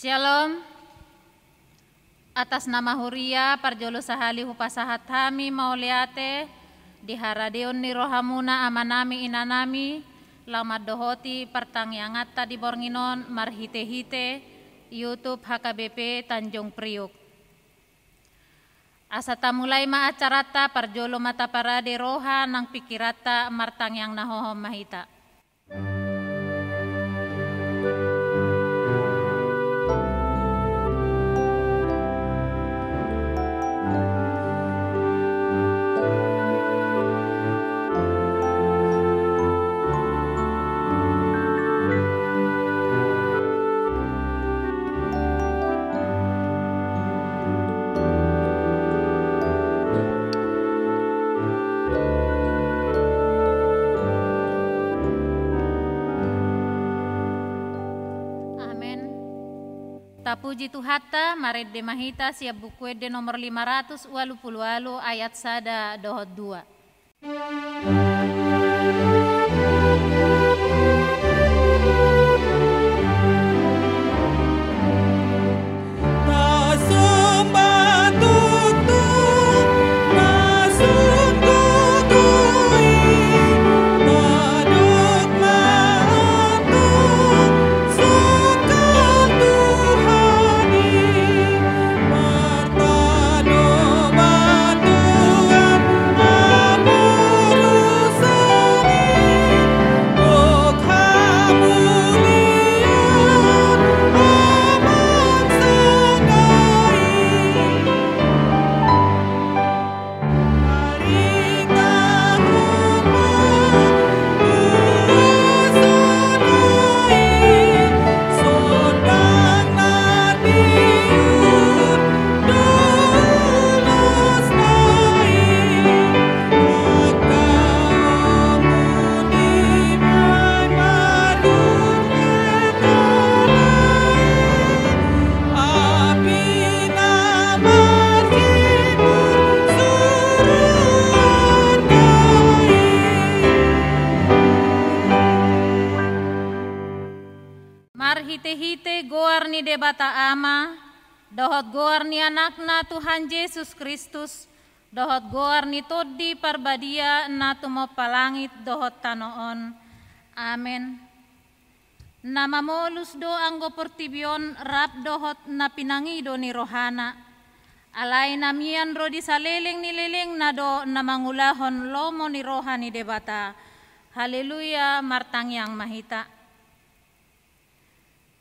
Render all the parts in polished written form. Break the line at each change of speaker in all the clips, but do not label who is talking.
Shalom. Atas nama Huria parjolo sahali hupasahat hami mauliate diharadeon ni rohamuna amanami inanami lamad dohoti pertangiangatta di bornginon marhite-hite YouTube HKBP Tanjung Priuk. Asata mulai ma acarata parjolo mata parade roha nang pikirata martang yang nahohom mahita. Puji Tuhata, maret de mahita siap buku de nomor 500 walu ayat sada dohot 2. Hite-hite goar ni debata ama, dohot goar ni anakna Tuhan Yesus Kristus, dohot goar ni todi parbadia na tumo palangit dohot tanoon. Amen. Nama molus do anggo portibion rap dohot na pinangido ni rohana. Alay namian ro di saleleng ni leleng na do na mangulahon lomo ni rohani debata. Haleluya martang yang mahita.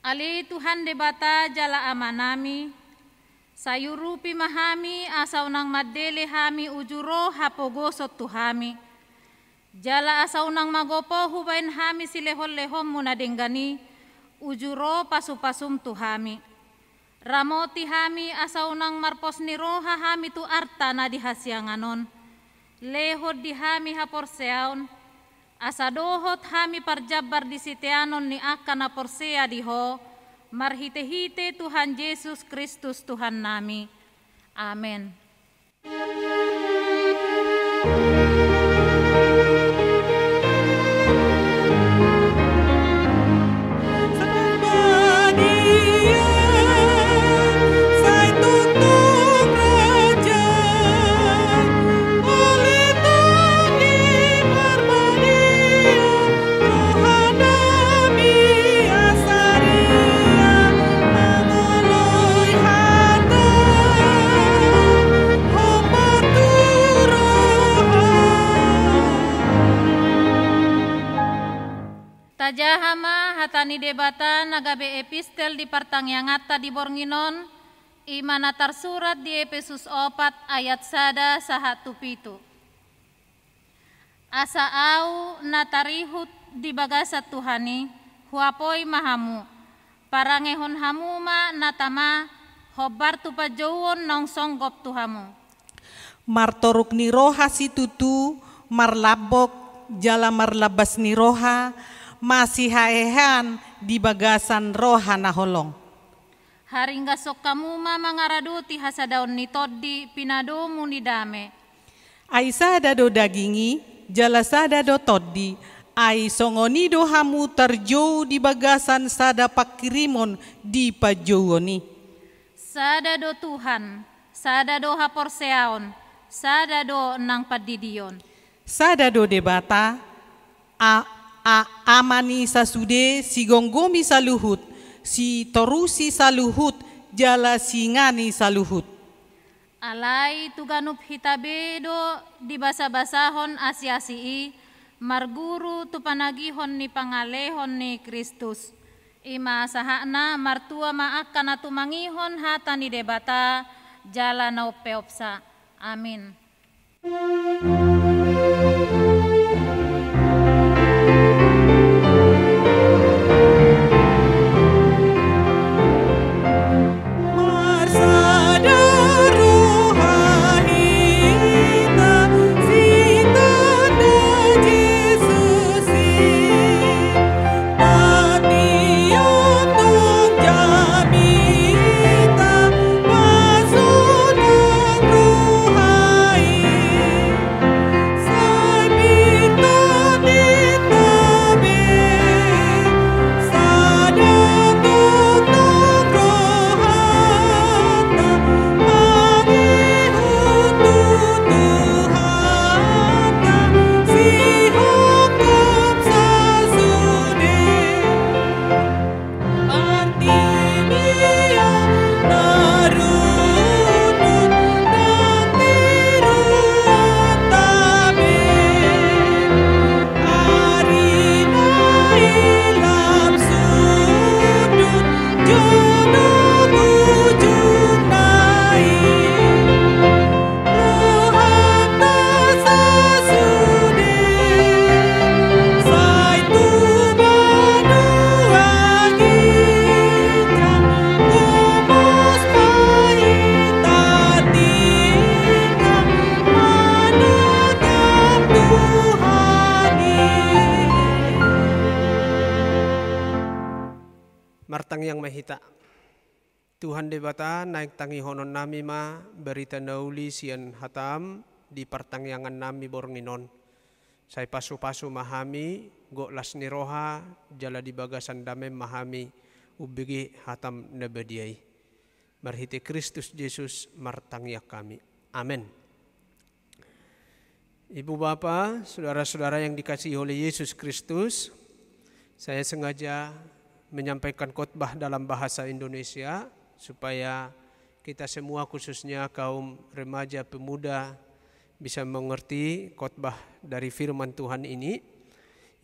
Ali Tuhan debata jala amanami, sayurupi mahami asaw nang madele hami ujuro hapogosot tuhami. Jala asaw nang magopo hubain hami silehol-lehom munadenggani, ujuro pasupasum tuhami. Ramoti hami asaw nang marpos ni roha hami tu arta na dihasyanganon. Lehod di hami haporseaon, asadohot hami parjabar di siteanon ni akan na porsea diho, marhite-hite Tuhan Yesus Kristus Tuhan nami. Amen. Tajahama hatani debata nagabe epistel di partangyangatta di bornginon imana tarsurat di Efesus 4 ayat sada sahatu pitu. Asa au natarihut di bagasat Tuhani huapoi mahamu parangehon hamuma natama hobar tupajouon nong songgop Tuhamu.
Martoruk ni roha si tutu marlabok jala marlabas ni roha masih haehan di bagasan roha na holong.
Haringga sok kamu mangaraduti hasadaon ni toddi pinadomu ni dame.
Aisa dado dagingi, jala sada do toddi, Ai songonido hamu terjauh di bagasan sada pakirimon di pajouoni.
Sada do Tuhan, sada do haporseaon, sada do nang padidion.
Sada do debata, amani sasude si gonggomi saluhut, si torusi saluhut, jala singani saluhut.
Alai tuganup hitabedo di basa-basahon asi-asii, marguru tu panagihon ni pangalehon ni Kristus. Ima sahana martua maakan atu mangihon hata ni debata jala na upeopsa. Amin.
Martang yang mahita. Tuhan debata naik tangi honon nami ma berita nauli sian hatam di pertangyangan nami bornginon. Saya pasu-pasu mahami go las niroha jala di bagasan dame mahami ubigi hatam nebediai. Marhiti Kristus Yesus martangya kami. Amin. Ibu Bapa, saudara-saudara yang dikasihi oleh Yesus Kristus, saya sengaja menyampaikan khotbah dalam bahasa Indonesia supaya kita semua khususnya kaum remaja pemuda bisa mengerti khotbah dari firman Tuhan ini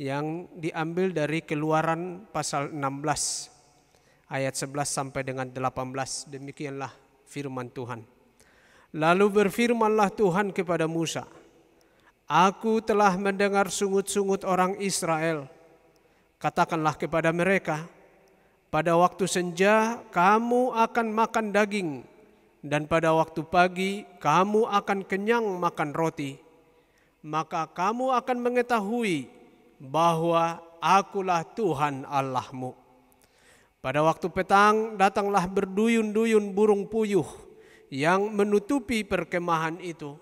yang diambil dari Keluaran pasal 16 ayat 11 sampai dengan 18. Demikianlah firman Tuhan. Lalu berfirmanlah Tuhan kepada Musa, "Aku telah mendengar sungut-sungut orang Israel. Katakanlah kepada mereka, pada waktu senja kamu akan makan daging, dan pada waktu pagi kamu akan kenyang makan roti. Maka kamu akan mengetahui bahwa akulah Tuhan Allahmu. Pada waktu petang datanglah berduyun-duyun burung puyuh yang menutupi perkemahan itu.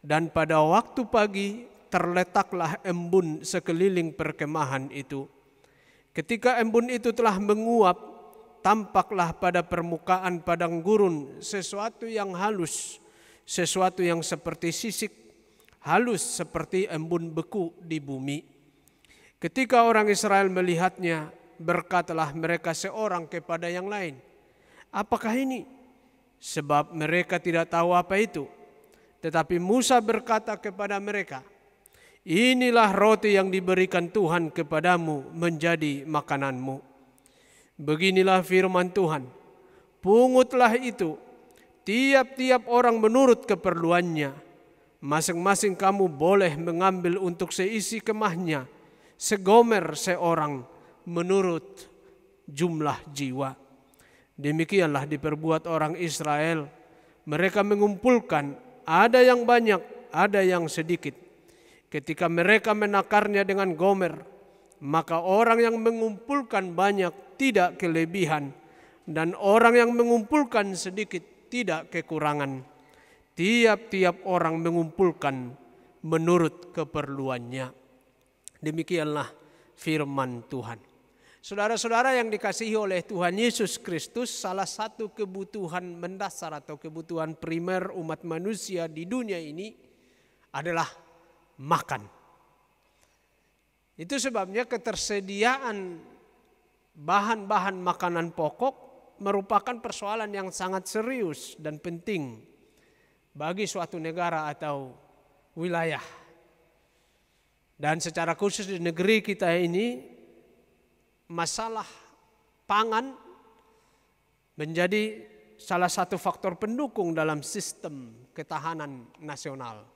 Dan pada waktu pagi terletaklah embun sekeliling perkemahan itu. Ketika embun itu telah menguap, tampaklah pada permukaan padang gurun sesuatu yang halus, sesuatu yang seperti sisik, halus seperti embun beku di bumi. Ketika orang Israel melihatnya, berkatalah mereka seorang kepada yang lain, apakah ini? Sebab mereka tidak tahu apa itu. Tetapi Musa berkata kepada mereka, inilah roti yang diberikan Tuhan kepadamu menjadi makananmu. Beginilah firman Tuhan, pungutlah itu, tiap-tiap orang menurut keperluannya. Masing-masing kamu boleh mengambil untuk seisi kemahnya, segomer seorang menurut jumlah jiwa. Demikianlah diperbuat orang Israel. Mereka mengumpulkan, ada yang banyak, ada yang sedikit. Ketika mereka menakarnya dengan gomer, maka orang yang mengumpulkan banyak tidak kelebihan, dan orang yang mengumpulkan sedikit tidak kekurangan. Tiap-tiap orang mengumpulkan menurut keperluannya. Demikianlah firman Tuhan. Saudara-saudara yang dikasihi oleh Tuhan Yesus Kristus, salah satu kebutuhan mendasar atau kebutuhan primer umat manusia di dunia ini adalah makan. Itu sebabnya ketersediaan bahan-bahan makanan pokok merupakan persoalan yang sangat serius dan penting bagi suatu negara atau wilayah. Dan secara khusus di negeri kita ini, masalah pangan menjadi salah satu faktor pendukung dalam sistem ketahanan nasional.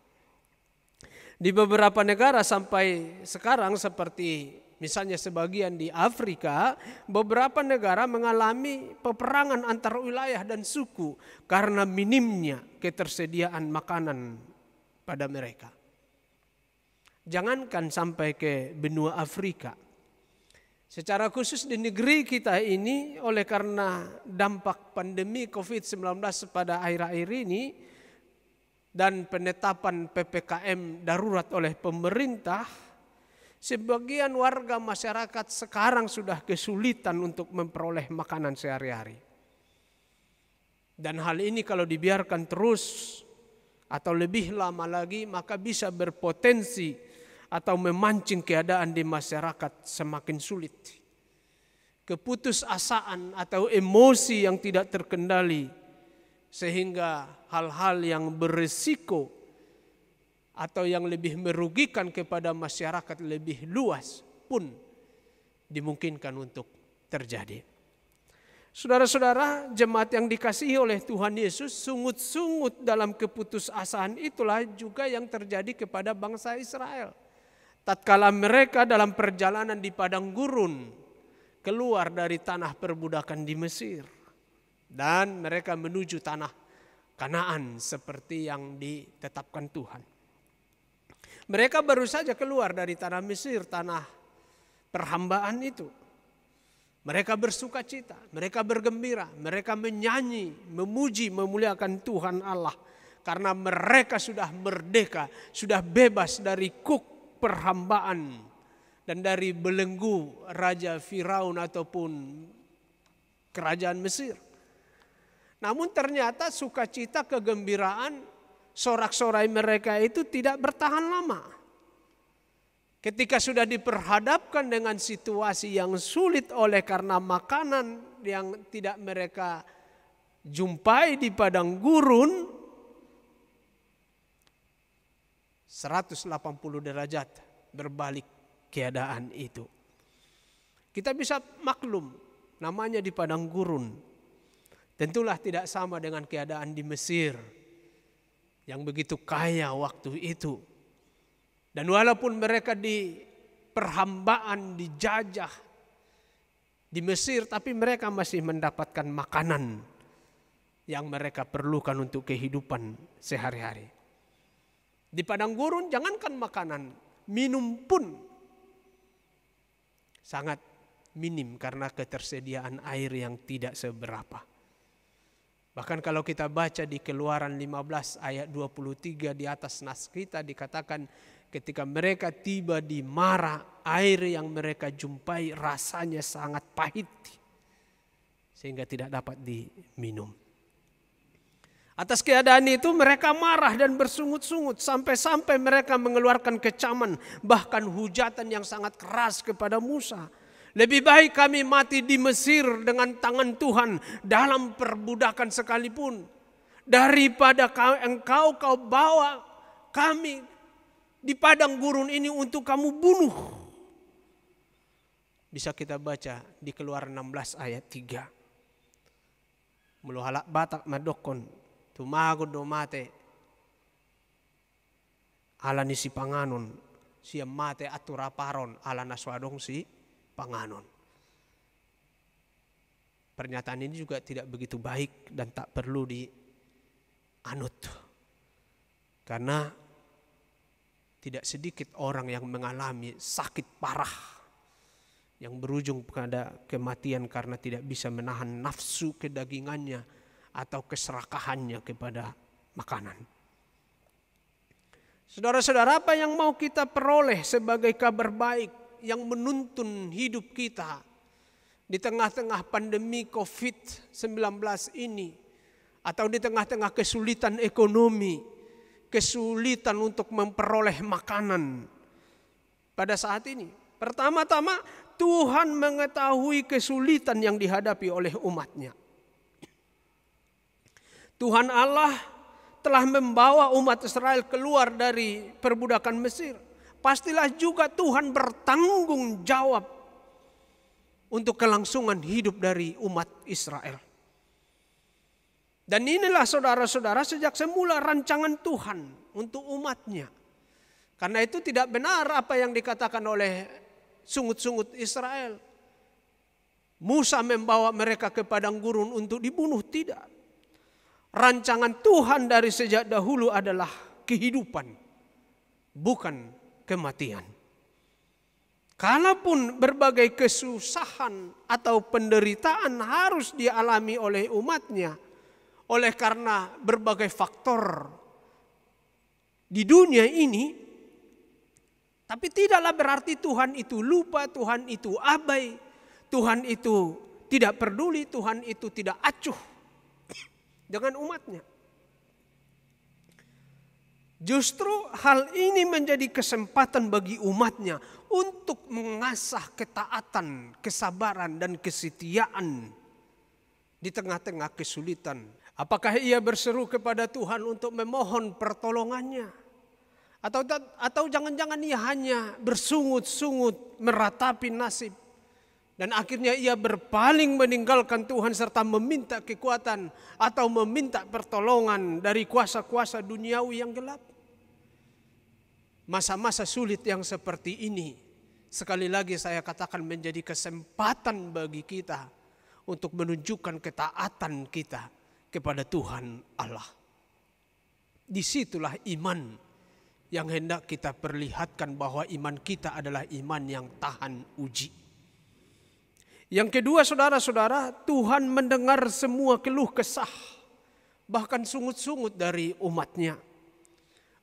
Di beberapa negara sampai sekarang seperti misalnya sebagian di Afrika, beberapa negara mengalami peperangan antar wilayah dan suku karena minimnya ketersediaan makanan pada mereka. Jangankan sampai ke benua Afrika. Secara khusus di negeri kita ini oleh karena dampak pandemi COVID-19 pada akhir-akhir ini dan penetapan PPKM darurat oleh pemerintah, sebagian warga masyarakat sekarang sudah kesulitan untuk memperoleh makanan sehari-hari. Dan hal ini kalau dibiarkan terus atau lebih lama lagi maka bisa berpotensi atau memancing keadaan di masyarakat semakin sulit. Keputusasaan atau emosi yang tidak terkendali sehingga hal-hal yang berisiko atau yang lebih merugikan kepada masyarakat lebih luas pun dimungkinkan untuk terjadi. Saudara-saudara, jemaat yang dikasihi oleh Tuhan Yesus, sungut-sungut dalam keputusasaan itulah juga yang terjadi kepada bangsa Israel. Tatkala mereka dalam perjalanan di padang gurun keluar dari tanah perbudakan di Mesir dan mereka menuju tanah Kanaan seperti yang ditetapkan Tuhan. Mereka baru saja keluar dari tanah Mesir, tanah perhambaan itu. Mereka bersuka cita, mereka bergembira, mereka menyanyi, memuji, memuliakan Tuhan Allah karena mereka sudah merdeka, sudah bebas dari kuk perhambaan dan dari belenggu Raja Firaun ataupun kerajaan Mesir. Namun ternyata sukacita, kegembiraan, sorak-sorai mereka itu tidak bertahan lama. Ketika sudah diperhadapkan dengan situasi yang sulit oleh karena makanan yang tidak mereka jumpai di padang gurun, 180 derajat berbalik keadaan itu. Kita bisa maklum, namanya di padang gurun. Tentulah tidak sama dengan keadaan di Mesir yang begitu kaya waktu itu. Dan walaupun mereka di perhambaan, dijajah di Mesir, tapi mereka masih mendapatkan makanan yang mereka perlukan untuk kehidupan sehari-hari. Di padang gurun jangankan makanan, minum pun sangat minim karena ketersediaan air yang tidak seberapa. Bahkan kalau kita baca di Keluaran 15 ayat 23 di atas nas kita dikatakan ketika mereka tiba di Mara, air yang mereka jumpai rasanya sangat pahit sehingga tidak dapat diminum. Atas keadaan itu mereka marah dan bersungut-sungut sampai-sampai mereka mengeluarkan kecaman bahkan hujatan yang sangat keras kepada Musa. Lebih baik kami mati di Mesir dengan tangan Tuhan dalam perbudakan sekalipun daripada kau bawa kami di padang gurun ini untuk kamu bunuh. Bisa kita baca di Keluaran 16 ayat 3. Muluhalak batak madokon tumagod do mate ala ni si panganon siya mate aturaparon ala naswadong si panganon. Pernyataan ini juga tidak begitu baik dan tak perlu dianut. Karena tidak sedikit orang yang mengalami sakit parah yang berujung pada kematian karena tidak bisa menahan nafsu kedagingannya atau keserakahannya kepada makanan. Saudara-saudara, apa yang mau kita peroleh sebagai kabar baik yang menuntun hidup kita di tengah-tengah pandemi COVID-19 ini, atau di tengah-tengah kesulitan ekonomi, kesulitan untuk memperoleh makanan pada saat ini? Pertama-tama, Tuhan mengetahui kesulitan yang dihadapi oleh umatnya. Tuhan Allah telah membawa umat Israel keluar dari perbudakan Mesir. Pastilah juga Tuhan bertanggung jawab untuk kelangsungan hidup dari umat Israel. Dan inilah saudara-saudara sejak semula rancangan Tuhan untuk umatnya. Karena itu tidak benar apa yang dikatakan oleh sungut-sungut Israel. Musa membawa mereka ke padang gurun untuk dibunuh, tidak. Rancangan Tuhan dari sejak dahulu adalah kehidupan, bukan kematian. Kalaupun berbagai kesusahan atau penderitaan harus dialami oleh umatnya, oleh karena berbagai faktor di dunia ini, tapi tidaklah berarti Tuhan itu lupa, Tuhan itu abai, Tuhan itu tidak peduli, Tuhan itu tidak acuh dengan umatnya. Justru hal ini menjadi kesempatan bagi umatnya untuk mengasah ketaatan, kesabaran, dan kesetiaan di tengah-tengah kesulitan. Apakah ia berseru kepada Tuhan untuk memohon pertolongannya? Atau jangan-jangan ia hanya bersungut-sungut meratapi nasib, dan akhirnya ia berpaling meninggalkan Tuhan serta meminta kekuatan atau meminta pertolongan dari kuasa-kuasa duniawi yang gelap. Masa-masa sulit yang seperti ini, sekali lagi saya katakan, menjadi kesempatan bagi kita untuk menunjukkan ketaatan kita kepada Tuhan Allah. Disitulah iman yang hendak kita perlihatkan, bahwa iman kita adalah iman yang tahan uji. Yang kedua, saudara-saudara, Tuhan mendengar semua keluh kesah, bahkan sungut-sungut dari umatnya.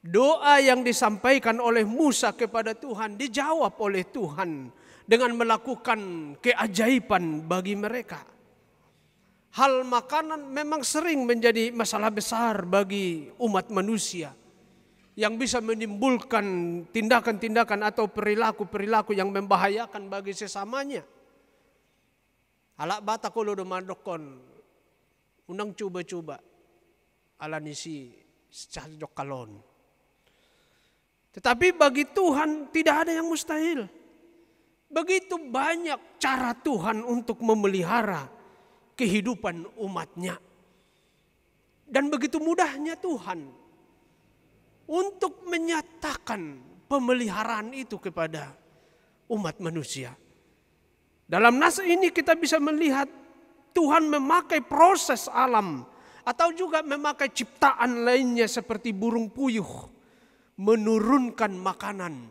Doa yang disampaikan oleh Musa kepada Tuhan dijawab oleh Tuhan dengan melakukan keajaiban bagi mereka. Hal makanan memang sering menjadi masalah besar bagi umat manusia, yang bisa menimbulkan tindakan-tindakan atau perilaku-perilaku yang membahayakan bagi sesamanya. Alak bata kolo do mandokon unang coba-coba ala nisi secajok kalon. Tetapi bagi Tuhan tidak ada yang mustahil. Begitu banyak cara Tuhan untuk memelihara kehidupan umatnya. Dan begitu mudahnya Tuhan untuk menyatakan pemeliharaan itu kepada umat manusia. Dalam nas ini kita bisa melihat Tuhan memakai proses alam atau juga memakai ciptaan lainnya seperti burung puyuh menurunkan makanan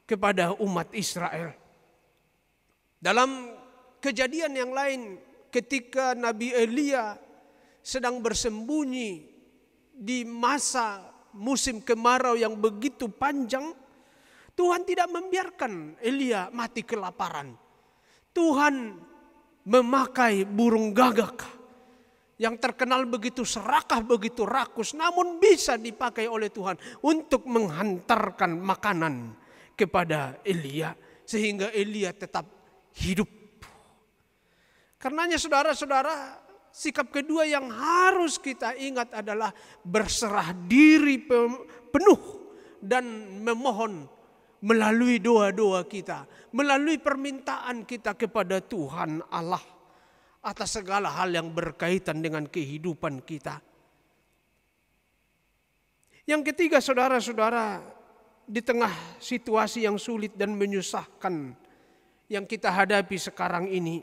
kepada umat Israel. Dalam kejadian yang lain, ketika Nabi Elia sedang bersembunyi di masa musim kemarau yang begitu panjang, Tuhan tidak membiarkan Elia mati kelaparan. Tuhan memakai burung gagak yang terkenal begitu serakah, begitu rakus, namun bisa dipakai oleh Tuhan untuk menghantarkan makanan kepada Elia, sehingga Elia tetap hidup. Karenanya saudara-saudara, sikap kedua yang harus kita ingat adalah berserah diri penuh dan memohon melalui doa-doa kita, melalui permintaan kita kepada Tuhan Allah atas segala hal yang berkaitan dengan kehidupan kita. Yang ketiga, saudara-saudara, di tengah situasi yang sulit dan menyusahkan yang kita hadapi sekarang ini,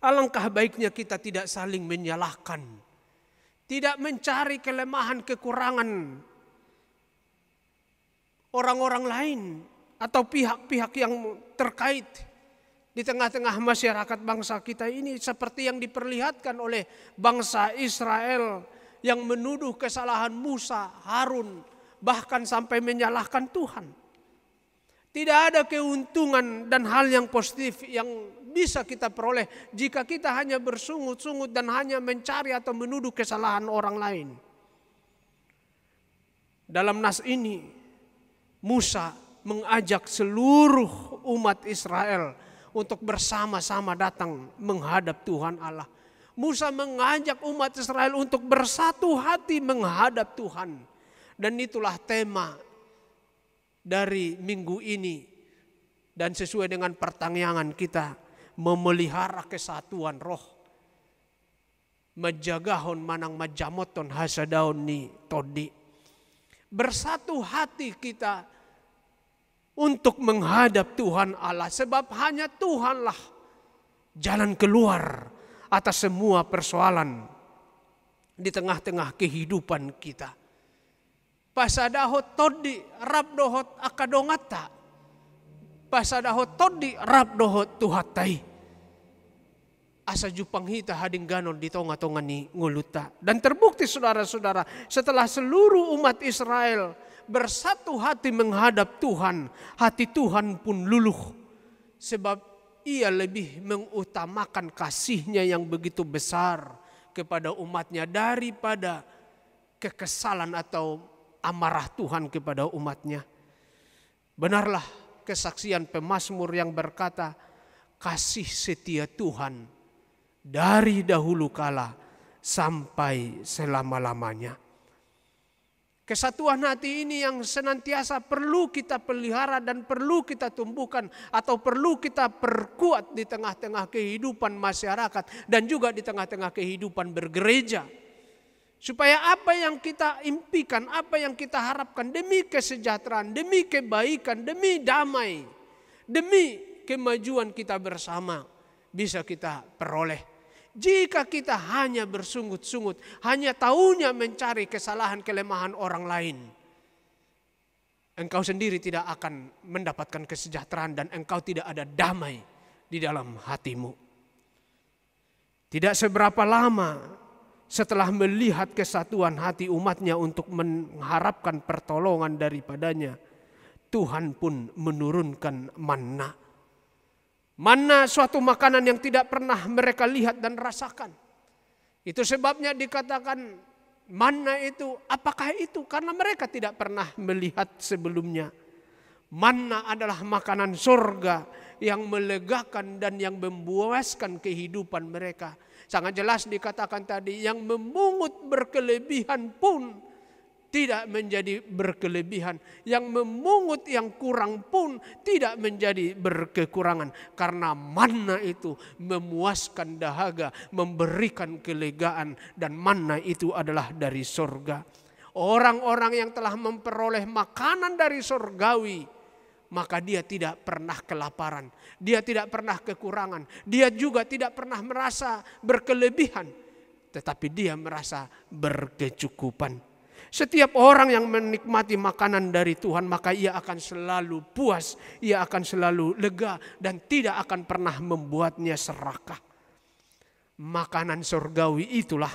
alangkah baiknya kita tidak saling menyalahkan, tidak mencari kelemahan, kekurangan orang-orang lain atau pihak-pihak yang terkait di tengah-tengah masyarakat bangsa kita ini, seperti yang diperlihatkan oleh bangsa Israel yang menuduh kesalahan Musa, Harun, bahkan sampai menyalahkan Tuhan. Tidak ada keuntungan dan hal yang positif yang bisa kita peroleh jika kita hanya bersungut-sungut dan hanya mencari atau menuduh kesalahan orang lain. Dalam nas ini, Musa mengajak seluruh umat Israel untuk bersama-sama datang menghadap Tuhan Allah. Musa mengajak umat Israel untuk bersatu hati menghadap Tuhan. Dan itulah tema dari minggu ini. Dan sesuai dengan pertanyaan kita, memelihara kesatuan roh. Majagahon manang majamoton hasadaon ni todi. Bersatu hati kita untuk menghadap Tuhan Allah. Sebab hanya Tuhanlah jalan keluar atas semua persoalan di tengah-tengah kehidupan kita. Pasadahot todi rabdohot akadongata. Pasadahot todi rabdohot tuhatai. Asa jupang hita hading ganon di tonga-tonga ni nguluta. Dan terbukti saudara-saudara, setelah seluruh umat Israel bersatu hati menghadap Tuhan, hati Tuhan pun luluh. Sebab ia lebih mengutamakan kasihnya yang begitu besar kepada umatnya daripada kekesalan atau amarah Tuhan kepada umatnya. Benarlah kesaksian pemazmur yang berkata, kasih setia Tuhan dari dahulu kala sampai selama-lamanya. Kesatuan hati ini yang senantiasa perlu kita pelihara dan perlu kita tumbuhkan atau perlu kita perkuat di tengah-tengah kehidupan masyarakat dan juga di tengah-tengah kehidupan bergereja. Supaya apa yang kita impikan, apa yang kita harapkan demi kesejahteraan, demi kebaikan, demi damai, demi kemajuan kita bersama bisa kita peroleh. Jika kita hanya bersungut-sungut, hanya taunya mencari kesalahan kelemahan orang lain, engkau sendiri tidak akan mendapatkan kesejahteraan dan engkau tidak ada damai di dalam hatimu. Tidak seberapa lama setelah melihat kesatuan hati umatnya untuk mengharapkan pertolongan daripadanya, Tuhan pun menurunkan manna. Manna suatu makanan yang tidak pernah mereka lihat dan rasakan. Itu sebabnya dikatakan manna itu, apakah itu? Karena mereka tidak pernah melihat sebelumnya. Manna adalah makanan surga yang melegakan dan yang memuaskan kehidupan mereka. Sangat jelas dikatakan tadi, yang memungut berkelebihan pun tidak menjadi berkelebihan. Yang memungut yang kurang pun tidak menjadi berkekurangan. Karena manna itu memuaskan dahaga, memberikan kelegaan. Dan manna itu adalah dari surga. Orang-orang yang telah memperoleh makanan dari surgawi, maka dia tidak pernah kelaparan. Dia tidak pernah kekurangan. Dia juga tidak pernah merasa berkelebihan. Tetapi dia merasa berkecukupan. Setiap orang yang menikmati makanan dari Tuhan, maka ia akan selalu puas, ia akan selalu lega dan tidak akan pernah membuatnya serakah. Makanan surgawi itulah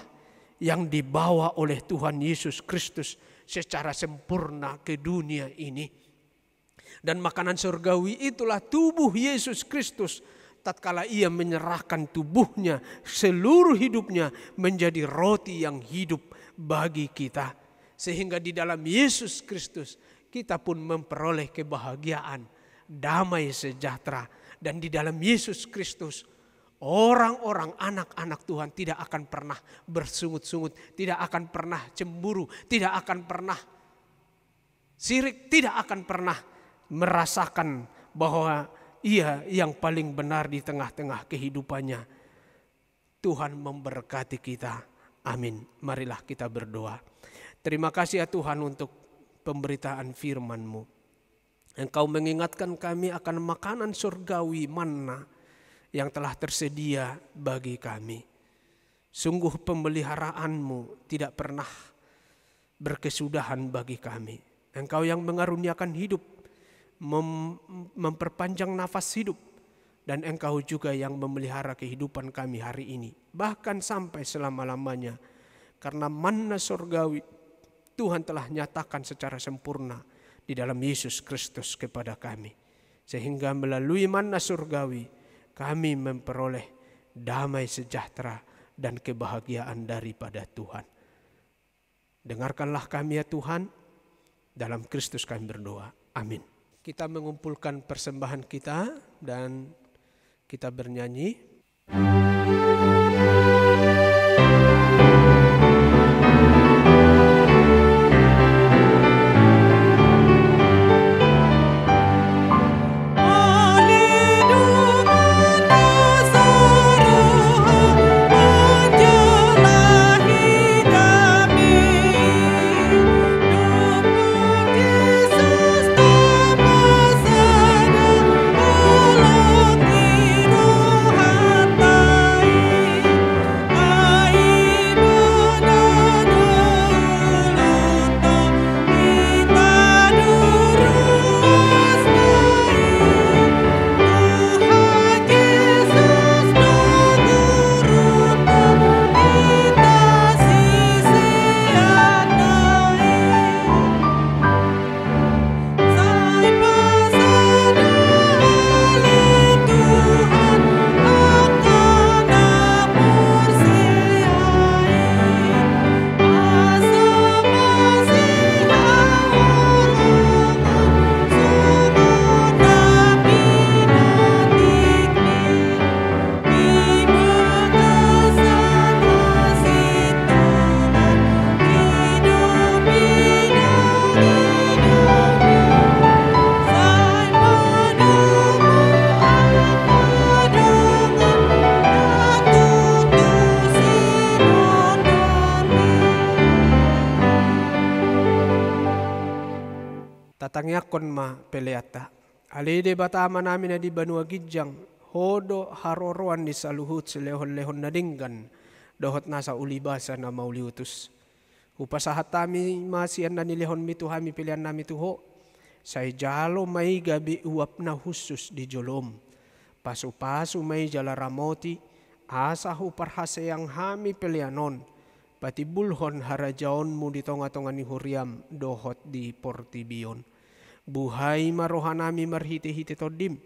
yang dibawa oleh Tuhan Yesus Kristus secara sempurna ke dunia ini. Dan makanan surgawi itulah tubuh Yesus Kristus tatkala ia menyerahkan tubuhnya, seluruh hidupnya menjadi roti yang hidup bagi kita. Sehingga di dalam Yesus Kristus kita pun memperoleh kebahagiaan, damai sejahtera. Dan di dalam Yesus Kristus orang-orang anak-anak Tuhan tidak akan pernah bersungut-sungut, tidak akan pernah cemburu, tidak akan pernah sirik, tidak akan pernah merasakan bahwa ia yang paling benar di tengah-tengah kehidupannya. Tuhan memberkati kita. Amin. Marilah kita berdoa. Terima kasih ya Tuhan untuk pemberitaan firman-Mu. Engkau mengingatkan kami akan makanan surgawi manna yang telah tersedia bagi kami. Sungguh pemeliharaan-Mu tidak pernah berkesudahan bagi kami. Engkau yang mengaruniakan hidup, memperpanjang nafas hidup. Dan Engkau juga yang memelihara kehidupan kami hari ini. Bahkan sampai selama-lamanya. Karena manna surgawi Tuhan telah nyatakan secara sempurna di dalam Yesus Kristus kepada kami. Sehingga melalui manna surgawi kami memperoleh damai sejahtera dan kebahagiaan daripada Tuhan. Dengarkanlah kami ya Tuhan, dalam Kristus kami berdoa. Amin. Kita mengumpulkan persembahan kita dan kita bernyanyi. Tatangyakon ma peleata. Alide batama namin na di Banua Gidjang, hodo haroroan di saluhut silehon-lehon na dinggan, dohot nasa ulibasa na mauliutus. Upasahat tami masian na nilehon mituhami pilihan nami tuho, say jalo may gabi uap na husus di jolom. Pasu-pasu may jala ramoti, asa huparhasayang hami pilihanon, pati bulhon harajaon mo di tonga-tonga ni Huriam, dohot di Portibion. Buhay marohanami marhiti-hiti todim,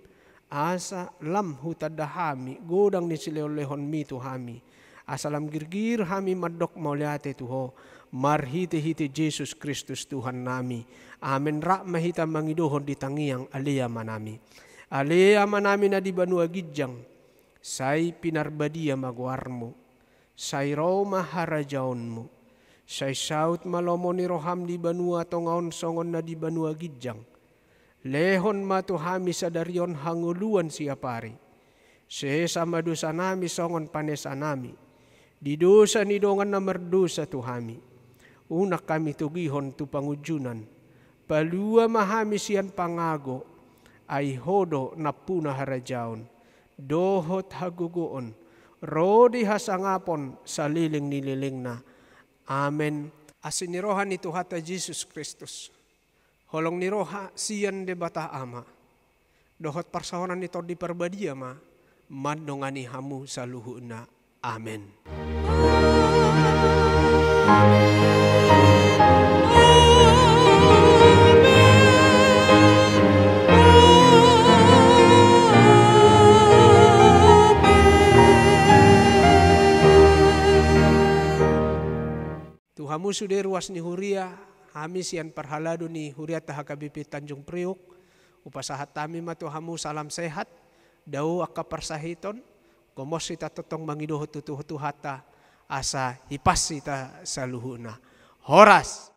asa lam hutadahami, godang ni silehon-lehon mito hami, asa lam girgir hami madok mauliate tuho, marhiti-hiti Jesus Kristus Tuhan nami, amen rak mahita mangidohon di tangiang alia manami. Alia manami na di Banua Gidjang, say pinarbadia maguarmo, say Roma harajaonmu, say saut malomo ni roham di Banua tongaon songon na di Banua Gidjang. Lehon matuhami sa darion hanguluan siapari. Sesa madusa nami songon panesa nami. Di dosa ni dongan na merdosa tuhami. Unak kami tugihon tu pangujunan. Palua mahami siyan pangago. Ay hodo na puna harajaon. Dohot hagugoon. Rodi hasangapon sa liling nililing na. Amen. Asinirohan ni Tuhata Jesus Kristus. Holong ni roha siyan de bata ama. Dohot parsahonan nito di perbadia ma. Madongani hamu sa luhu na. Amen. Tuhamu sudah ruas ni Huria. Kami sian perhalado ni Huriat Tahakabipi Tanjung Priuk. Upasahat kami matuhamu salam sehat. Dau akka persahiton. Komos ita totong mangidoho tutuh hata. Asa hipas ita saluhuna. Horas.